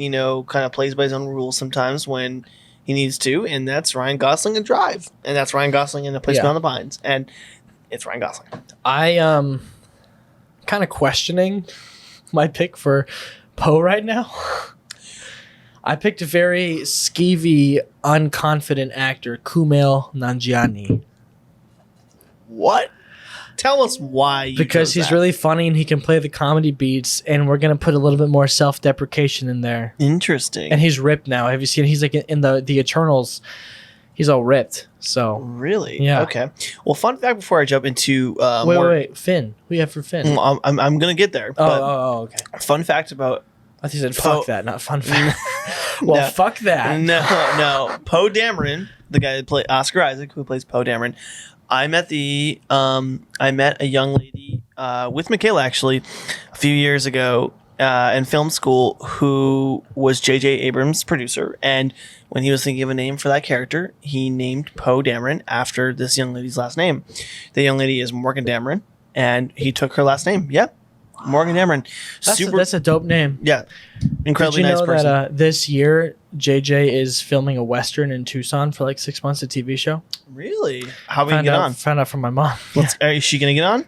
kind of plays by his own rules sometimes when he needs to, and that's Ryan Gosling in Drive. And that's Ryan Gosling in A Place Beyond the Pines. And it's Ryan Gosling. I kind of questioning my pick for Poe right now. I picked a very skeevy, unconfident actor, Kumail Nanjiani. What? Tell us why you Because chose he's that. really funny and he can play the comedy beats, and we're going to put a little bit more self-deprecation in there. Interesting. And he's ripped now. Have you seen? He's like in the Eternals. He's all ripped. So Really? Yeah. Okay. Well, fun fact before I jump into wait. Finn. Who you have for Finn? I'm going to get there. But Okay. fun fact about I think you said Poe- fuck that, not fun fact. Well, No. fuck that. No. Poe Dameron, the guy that played Oscar Isaac, who plays Poe Dameron. I met a young lady with Michaela actually a few years ago in film school who was J.J. Abrams' producer, and when he was thinking of a name for that character, he named Poe Dameron after this young lady's last name. The young lady is Morgan Dameron, and he took her last name. Yep. Morgan Cameron. That's a dope name. Yeah. Incredibly Did you nice know person. that this year JJ is filming a Western in Tucson for like 6 months, a TV show? Really? How are we going to get on? Found out from my mom. Is she going to get on?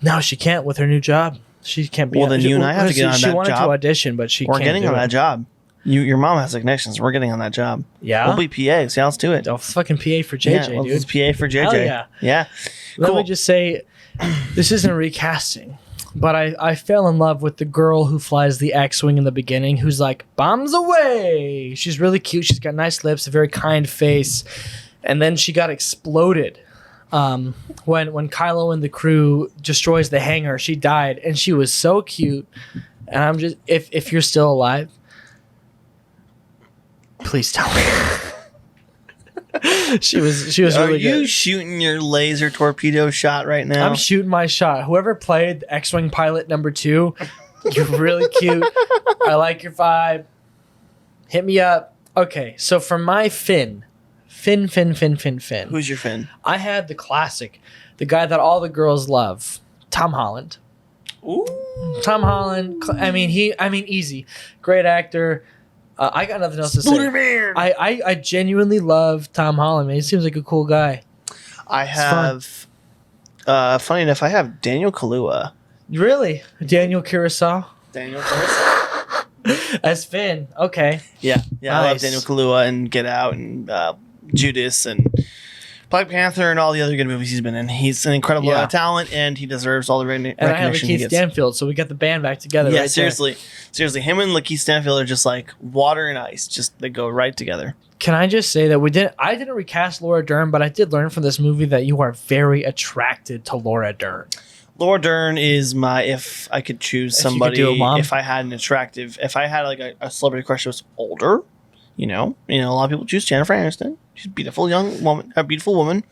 No, she can't with her new job. She can't be. Well, then you and I have to get on She that wanted job. to audition, but she We're can't getting do on it. that job. Your mom has the connections. We're getting on that job. Yeah? We'll be PAs. Yeah, let's do it. Oh, fucking PA for JJ, yeah, dude. It's PA for JJ. Hell yeah. Yeah. Let Cool. me just say, this isn't a recasting, but I fell in love with the girl who flies the X-Wing in the beginning, who's like, bombs away! She's really cute. She's got nice lips, a very kind face. And then she got exploded. When Kylo and the crew destroys the hangar, she died, and she was so cute. And I'm just, if you're still alive, please tell me. she was Are really you good. shooting your laser torpedo shot right now? I'm shooting my shot. Whoever played X-Wing pilot number 2, you're really cute. I like your vibe. Hit me up. Okay, so for my Finn. Who's your Finn? I had the classic, the guy that all the girls love, Tom Holland. Ooh. Tom Holland. I mean, easy, great actor. I got nothing else to say. I genuinely love Tom Holland. Man, he seems like a cool guy. I have. Funny enough, I have Daniel Kaluuya. Really, Daniel Curacao Daniel Kaluuya. as Finn. Okay. Yeah, I love Nice. Daniel Kaluuya and Get Out and Judas and Black Panther and all the other good movies he's been in. He's an incredible amount of talent, and he deserves all the recognition And I have he Lakeith gets. Stanfield, so we got the band back together. Yeah, right seriously, him and Lakeith Stanfield are just like water and ice. Just they go right together. There. Can I just say that I didn't recast Laura Dern, but I did learn from this movie that you are very attracted to Laura Dern. Laura Dern is my if I could choose If you could somebody. do a mom? If I had like a celebrity crush that was older, you know, a lot of people choose Jennifer Aniston. She's a beautiful young woman, a beautiful woman.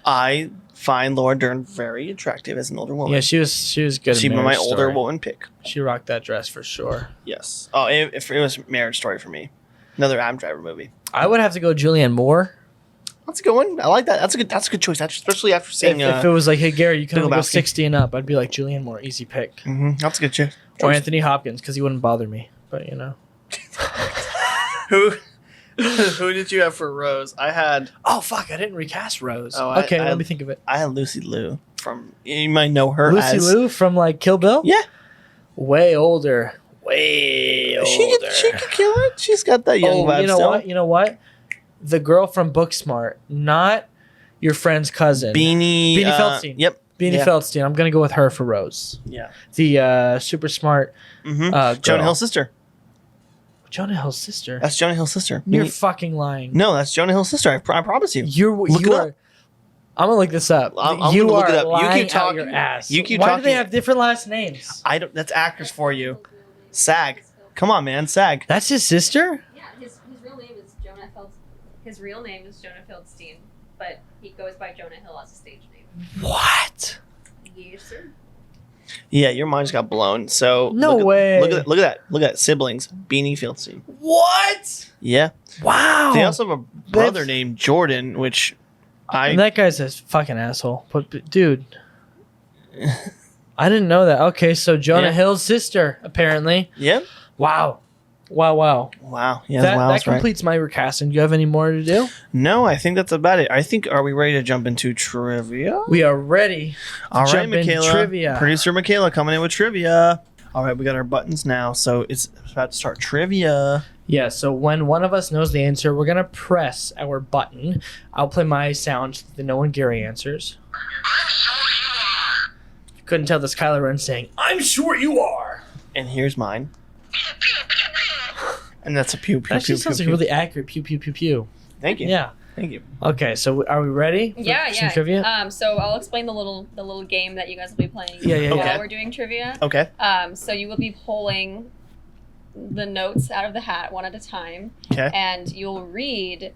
I find Laura Dern very attractive as an older woman. Yeah, she was good. She's in my Marriage older Story. woman pick. She rocked that dress for sure. Yes. Oh, if it was Marriage Story for me, another Adam Driver movie. I would have to go Julianne Moore. That's a good one. I like that. That's a good choice. Especially after seeing. If it was like, hey Gary, you can only go Lebowski. 60 and up, I'd be like Julianne Moore, easy pick. That's a good choice. Or Anthony Hopkins, because he wouldn't bother me. But you know. Who did you have for Rose? I had. Oh fuck! I didn't recast Rose. Oh, Okay, let me think of it. I had Lucy Liu from. You might know her Lucy as. Liu from like Kill Bill. Yeah. Way older. Way older. She could kill it. She's got that young vibe you know still. what? You know what? The girl from Booksmart, not your friend's cousin. Beanie Feldstein. Yep. Beanie Yeah. Feldstein. I'm gonna go with her for Rose. Yeah. The super smart. Jonah girl. Hill's sister. Jonah Hill's sister. That's Jonah Hill's sister. You're Beanie- fucking lying. No, that's Jonah Hill's sister. I promise you. You Look it are. up. I'm gonna look this up. I'm you gonna look are it up. You lying keep talking. out your ass. You keep Why talking. do they have different last names? I don't. That's actors for you. SAG. Come on, man. SAG. That's his sister. Yeah, his real name is Jonah Feldstein. His real name is Jonah Feldstein, but he goes by Jonah Hill as a stage name. What? Yes, sir. Yeah, your mind just got blown. So No way. Look at that. Look at that. Siblings. Beanie Feldstein. What? Yeah. Wow. They also have a brother named Jordan, which And that guy's a fucking asshole. But dude, I didn't know that. Okay, so Jonah Yeah. Hill's sister, apparently. Yeah. Wow. Wow. Yeah. that wow, that that's right. completes my recasting. Do you have any more to do? No, I think that's about it. Are we ready to jump into trivia? We are ready. All right, jump into Michaela. trivia. Producer Michaela coming in with trivia. All right, we got our buttons now, so it's about to start trivia. Yeah, so when one of us knows the answer, we're going to press our button. I'll play my sound so that no one Gary answers. If you couldn't tell, this Kylo Ren saying, I'm sure you are. And here's mine. And that's a pew pew That pew actually sounds pew, like pew. really accurate. Pew, pew, pew, pew. Thank you. Yeah. Thank you. Okay, so are we ready? For Yeah, some yeah. trivia? So I'll explain the little game that you guys will be playing Yeah. while Okay. we're doing trivia. Okay. So you will be pulling the notes out of the hat one at a time, Okay. and you'll read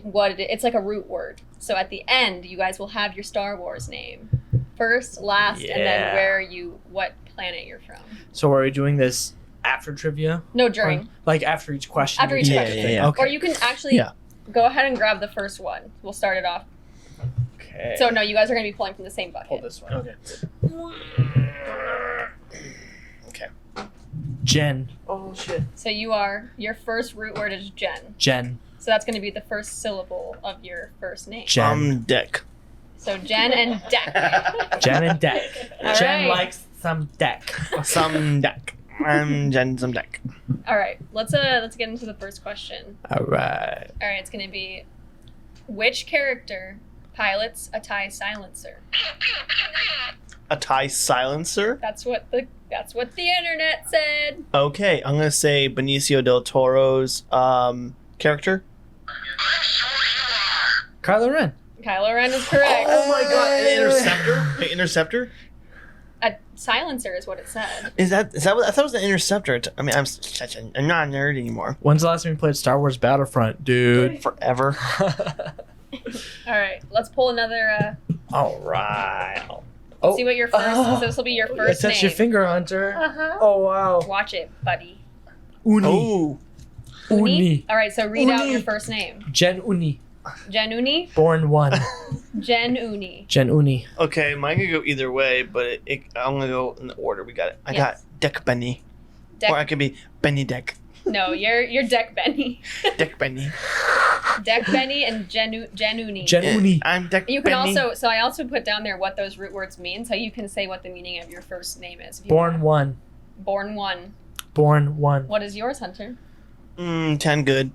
what it's like a root word. So at the end, you guys will have your Star Wars name, first, last, and Yeah. then what planet you're from. So are we doing this after trivia? No, during. Or, like after each question? After each we do question. the thing? Yeah. Okay. Or you can actually Yeah. go ahead and grab the first one. We'll start it off. Okay. So no, you guys are going to be pulling from the same Pull bucket. this one. Okay. Okay. Jen. Oh shit. So your first root word is Jen. Jen. So that's going to be the first syllable of your first name. Jen. Deck. So Jen and Deck. Jen and Deck. All Jen right. likes some deck. Some deck. I'm Jen some deck. All right. Let's get into the first question. All right. All right. It's going to be, which character pilots a TIE silencer? A TIE silencer? That's what the internet said. Okay, I'm gonna say Benicio del Toro's character. Kylo Ren. Kylo Ren is correct. Oh my god, an interceptor? An interceptor? A silencer is what it said. Is that what I thought it was an interceptor? I'm not a nerd anymore. When's the last time you played Star Wars Battlefront, dude? Forever. All right. Let's pull another. All right. See what your first. So this will be your first Touch name. your finger, Hunter. Uh-huh. Oh wow. Watch it, buddy. Uni. Oh. Uni. All right. So read out Uni. your first name. Jen Uni. Jen Uni. Born 1. Jen Uni. Jen Uni. Okay, mine could go either way, but I'm gonna go in the order. We got it. I got Deck Benny. Or I could be Benny Deck. No, you're Deck Benny. Deck Benny. Deck Benny and Jen Uni. Jen Uni. I'm Deck You can Benny. also. So I also put down there what those root words mean, so you can say what the meaning of your first name is. If you Born want. 1. Born 1. Born 1. What is yours, Hunter? 10 good.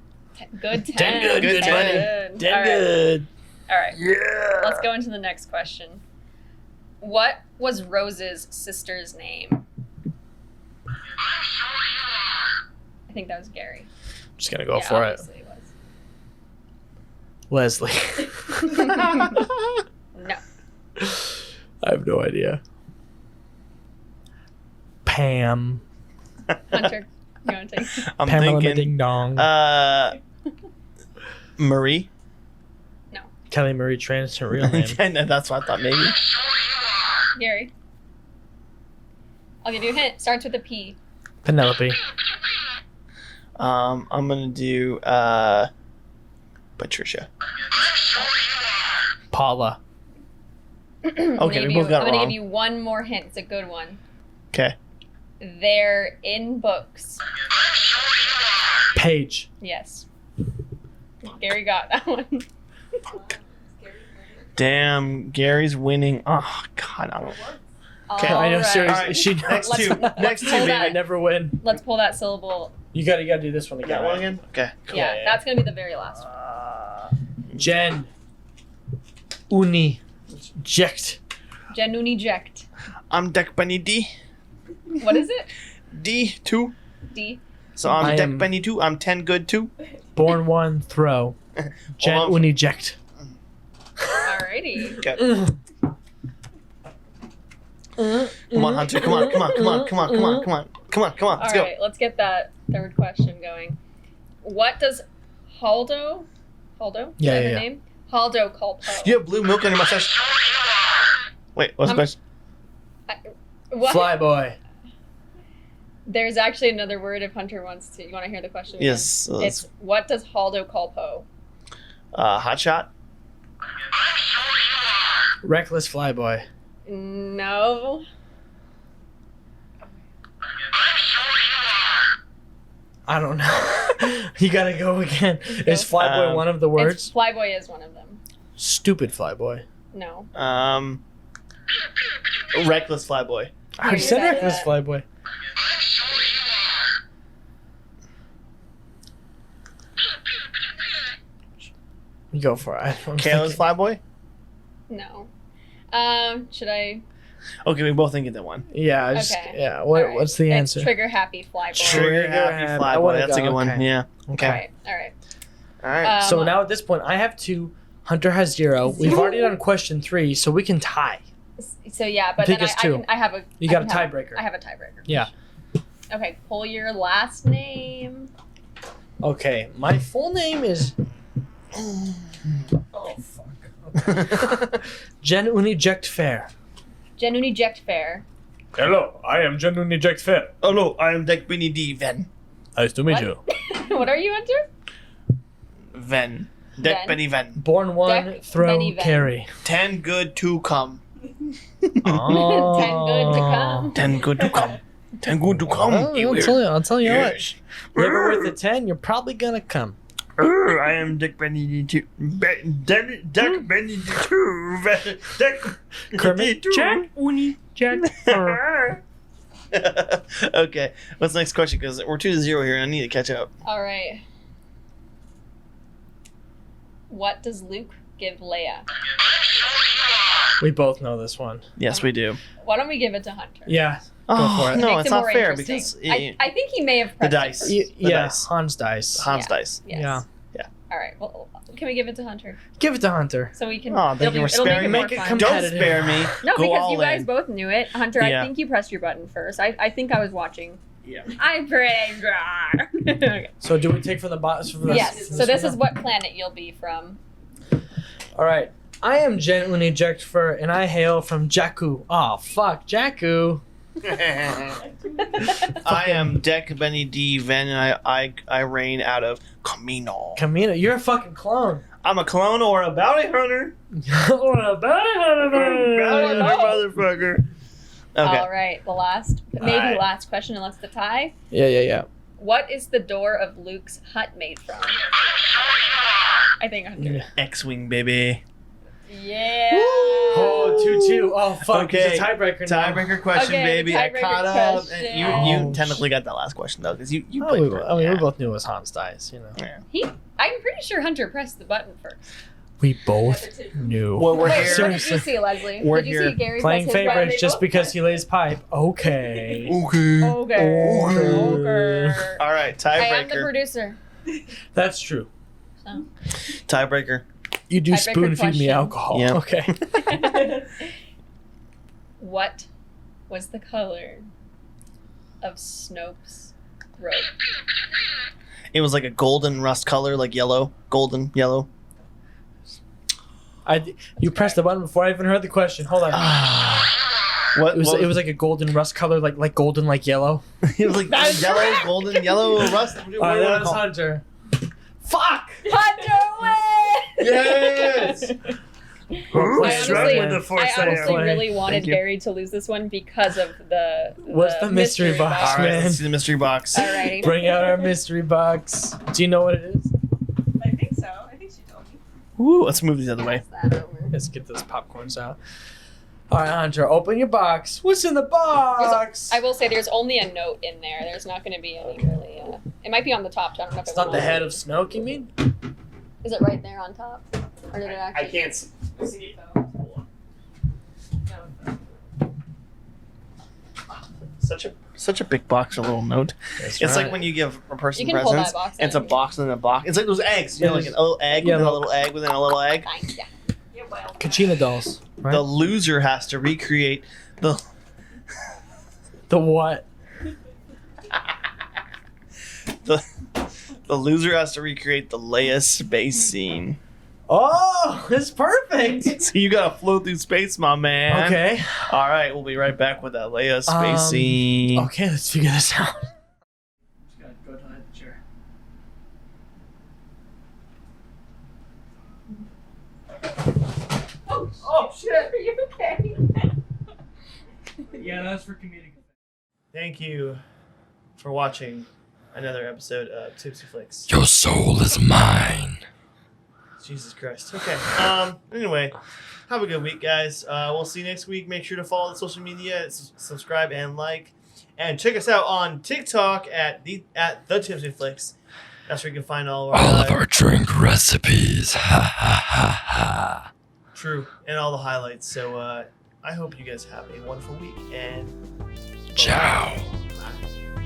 Good 10. 10 good, good, 10 buddy. good. Dead All right. good. All right. Yeah. Let's go into the next question. What was Rose's sister's name? I think that was Gary. Just gonna go for it. Obviously was. Leslie. No. I have no idea. Pam. Hunter, you want to take? I'm Pamela thinking. Ding Dong. Marie. Kelly Marie Tran's her real name. That's what I thought maybe. Gary. I'll give you a hint. Starts with a P. Penelope. I'm gonna do Patricia. Paula. Okay, we both got I'm it gonna wrong. give you one more hint. It's a good one. Okay. They're in books. Paige. Yes. Gary got that one. Damn, Gary's winning. Oh God, I don't. Okay, I know, Alright. seriously. Alright, She next knows. two. Next two, pull baby. I never win. Let's pull that syllable. You gotta do this one again. Got one right? again? Okay. Cool. Yeah, yeah. that's gonna be the very last one. Jen. Uni. Ject. Genuine eject. I'm Deck Benny D. What is it? D2. D. So I'm I Deck am- Benny 2. I'm 10 good 2. Born 1. Throw. Jen Hold on. Uni Ject. Alrighty. Okay. Come on, Hunter. Come on. All Let's right, let's get that third question going. What does Haldo? Is Yeah, that yeah, her yeah. name? Haldo call Poe? You have blue milk on your mustache. Wait, what's the question? What? Flyboy. There's actually another word if Hunter wants to. You want to hear the question? again? Yes. It's what does Haldo call Poe? Hot shot. Reckless Flyboy. No. I don't know. You gotta go again. Is Flyboy one of the words? It's, Flyboy is one of them. Stupid Flyboy. No. Reckless flyboy. I already you said said Reckless that. Flyboy. You go for it. I'm Careless thinking- flyboy. No. Should I? Okay, we both think of that one. Yeah, Okay. yeah. All right. What's the It's answer? Trigger happy Flyboy. Trigger happy I flyboy. wanna That's a go, good one. okay. Yeah. All Okay. right. All right. All right. So now at this point, I have 2. Hunter has 0. We've already done question 3, so we can tie. So yeah, but Pick then us I two. have a. You I got a can have- tiebreaker. I have a tiebreaker. Yeah. Okay, pull your last name. Okay, my full name is. Oh fuck. Jen Uniject Fair. Genuine eject fair. Hello, I am Jen Uniject Fair. Hello, I am Deck Benny D. Ven. Nice to meet What? you. What are you, Hunter? Ven. Deck Ven. Benny Ven. Born 1, Deck throw, Benny Ven. carry. 10 good 2 come. Oh. 10 good to come. 10 good to come. 10 good to come. I'll tell you what. Yes. If you're worth a 10, you're probably gonna come. I am Dick Benny Dick Benny Kermit, Jack, Winnie, Jack. Okay, what's the next question? Because we're 2-0 here, and I need to catch up. All right. What does Luke give Leia? We both know this one. Yes, we do. Why don't we give it to Hunter? Yeah. Oh, for it. no, Makes it's it not more fair interesting. because I think he may have the pressed dice. it first. Yeah, dice. Hans dice. Hans Yeah. dice. Yes. Yeah. All right. Well, can we give it to Hunter Give it to Hunter. so we can? Oh, thank you for it'll make sparing it me. more Make it fun. competitive. Don't spare me. No, Go because all you guys in. both knew it. Hunter, Yeah. I think you pressed your button first. I think I was watching. Yeah. I'm pretty good. Okay. So do we take from the box? Yes. So this is what planet you'll be from. All right. I am genuinely Jack Fur, and I hail from Jakku. Oh, fuck, Jakku. I am Deck Benny D. Ven, and I reign out of Camino. Camino, you're a fucking clone. I'm a clone or a bounty hunter. What about it? Bounty hunter, motherfucker. Okay. All right. The last, maybe Alright. last question, unless it's a tie. Yeah. What is the door of Luke's hut made from? I think Hunter. X-wing, baby. Yeah. Oh, 2-2. Oh, fuck. Okay. It's a tiebreaker now. Tiebreaker question, Okay, baby. I tiebreaker caught up. question. And you Oh, technically got that last question though, because you Oh, played. we, for it. I mean, Yeah. we both knew it was Hans dice, you know. Yeah. I'm pretty sure Hunter pressed the button first. We both knew. Well, we're Wait, here. what did Seriously. you see, Leslie? We're did you here see Gary Playing press his button? favorites just because he lays pipe. Okay. Okay. Okay. All right, I am the tiebreaker. producer. That's true. So. Tiebreaker. You do Tiebreaker spoon feed me question. alcohol. Yeah. Okay. What was the color of Snoke's robe? It was like a golden rust color, like yellow, golden yellow. You pressed the button before I even heard the question. Hold on. What It was like a golden rust color, like golden, like yellow. it was like yellow, golden, yellow rust. What do you All right, wanna that was call it? Hunter. Fuck! Hunter wins! Yes! I Who's honestly, with the force I I honestly am. really wanted Thank you. Gary to lose this one because of the What's the mystery box? All right, Man. let's see the mystery box. Alrighty. Bring out our mystery box. Do you know what it is? I think so. I think she told me. Ooh, let's move these other way. Pass that over. Let's get those popcorns out. All right, Hunter, open your box. What's in the box? I will say there's only a note in there. There's not going to be any really. It might be on the top. I don't know if It's not the head of Snoke, you mean? Is it right there on top? Or did it actually? can't see it though. Such a big box, a little note. That's It's right. like when you give a person You can pull presents. that box And it's a out. box within a box. It's like those eggs. You know, Yeah, like a little egg yeah, within a the- little egg within a little egg. Fine, yeah. You're well. Kachina dolls, right? The loser has to recreate the The what? the loser has to recreate the Leia space scene. Oh, it's perfect. So you gotta float through space, my man. Okay. All right, we'll be right back with that Leia space scene. Okay, let's figure this out. Oh shit! Are you okay? Yeah, that's for comedic. Thank you for watching another episode of Tipsy Flicks. Your soul is mine. Jesus Christ. Okay. Anyway, have a good week, guys. We'll see you next week. Make sure to follow the social media, subscribe and like, and check us out on TikTok at the Tipsy Flicks. That's where you can find all of our, All of our drink recipes. Ha ha ha ha. true and all the highlights. So I hope you guys have a wonderful week and Ciao. bye.